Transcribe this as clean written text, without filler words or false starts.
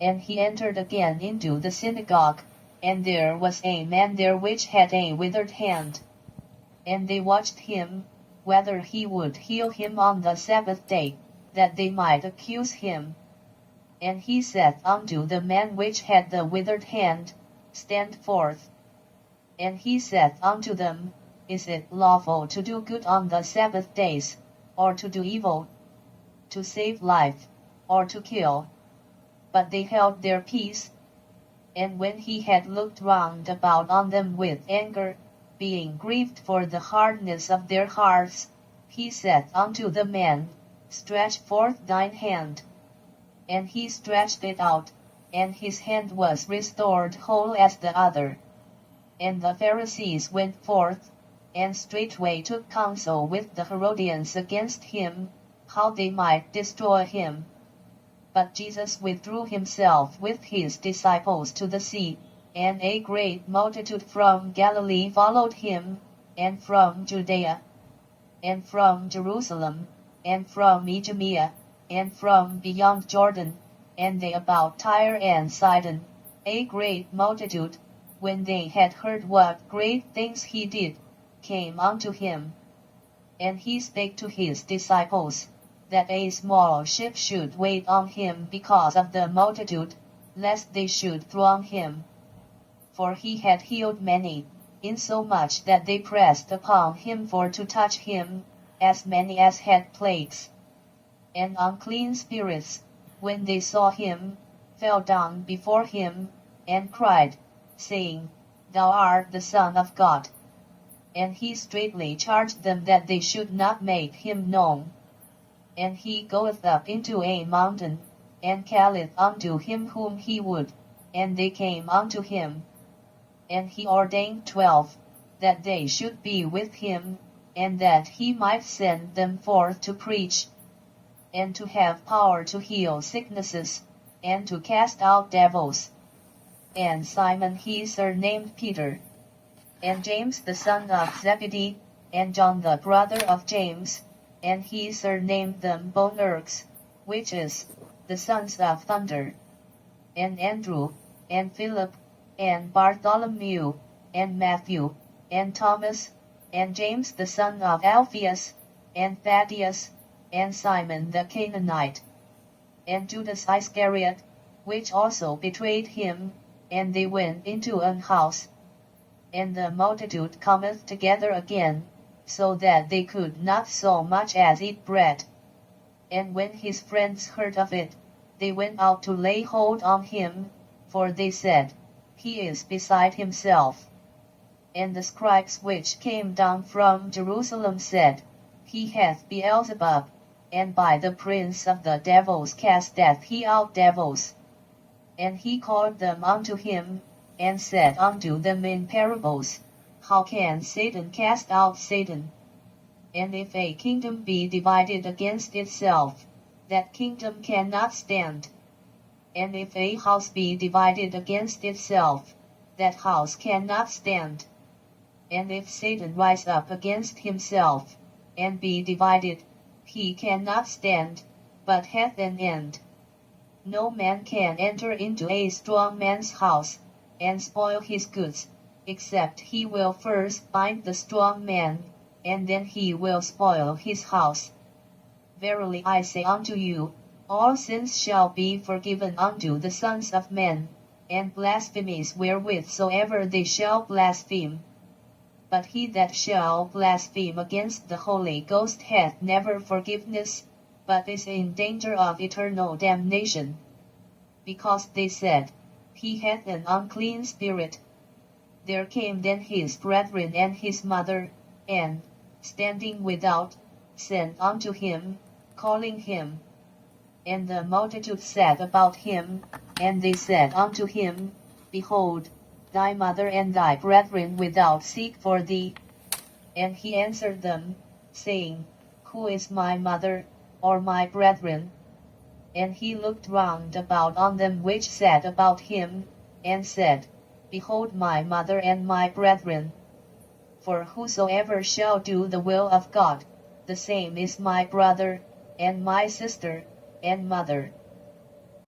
And he entered again into the synagogue, and there was a man there which had a withered hand. And they watched him, whether he would heal him on the Sabbath day, that they might accuse him. And he said unto the man which had the withered hand, Stand forth. And he said unto them, Is it lawful to do good on the Sabbath days, or to do evil, to save life, or to kill? But they held their peace. And when he had looked round about on them with anger, being grieved for the hardness of their hearts, he said unto the man, Stretch forth thine hand. And he stretched it out, and his hand was restored whole as the other. And the Pharisees went forth, and straightway took counsel with the Herodians against him, how they might destroy him. But Jesus withdrew himself with his disciples to the sea, and a great multitude from Galilee followed him, and from Judea, and from Jerusalem, and from Idumea, and from beyond Jordan, and they about Tyre and Sidon, a great multitude, when they had heard what great things he did, came unto him. And he spake to his disciples, that a small ship should wait on him because of the multitude, lest they should throng him. For he had healed many, insomuch that they pressed upon him for to touch him, as many as had plagues. And unclean spirits, when they saw him, fell down before him, and cried, saying, Thou art the Son of God. And he straitly charged them that they should not make him known. And he goeth up into a mountain, and calleth unto him whom he would, and they came unto him. And he ordained 12, that they should be with him, and that he might send them forth to preach, and to have power to heal sicknesses, and to cast out devils. And Simon he surnamed Peter, and James the son of Zebedee, and John the brother of James, and he surnamed them Boanerges, which is, the sons of thunder, and Andrew, and Philip, and Bartholomew, and Matthew, and Thomas, and James the son of Alphaeus, and Thaddeus, and Simon the Canaanite, and Judas Iscariot, which also betrayed him. And they went into an house. And the multitude cometh together again, so that they could not so much as eat bread. And when his friends heard of it, they went out to lay hold on him, for they said, He is beside himself. And the scribes which came down from Jerusalem said, He hath Beelzebub, and by the prince of the devils casteth he out devils. And he called them unto him, and said unto them in parables, How can Satan cast out Satan? And if a kingdom be divided against itself, that kingdom cannot stand. And if a house be divided against itself, that house cannot stand. And if Satan rise up against himself, and be divided, he cannot stand, but hath an end. No man can enter into a strong man's house, and spoil his goods, except he will first bind the strong man, and then he will spoil his house. Verily I say unto you, all sins shall be forgiven unto the sons of men, and blasphemies wherewith soever they shall blaspheme. But he that shall blaspheme against the Holy Ghost hath never forgiveness, but is in danger of eternal damnation. Because they said, He hath an unclean spirit. There came then his brethren and his mother, and, standing without, sent unto him, calling him. And the multitude sat about him, and they said unto him, Behold, thy mother and thy brethren without seek for thee. And he answered them, saying, Who is my mother, or my brethren? And he looked round about on them which sat about him, and said, Behold my mother and my brethren. For whosoever shall do the will of God, the same is my brother, and my sister, and mother.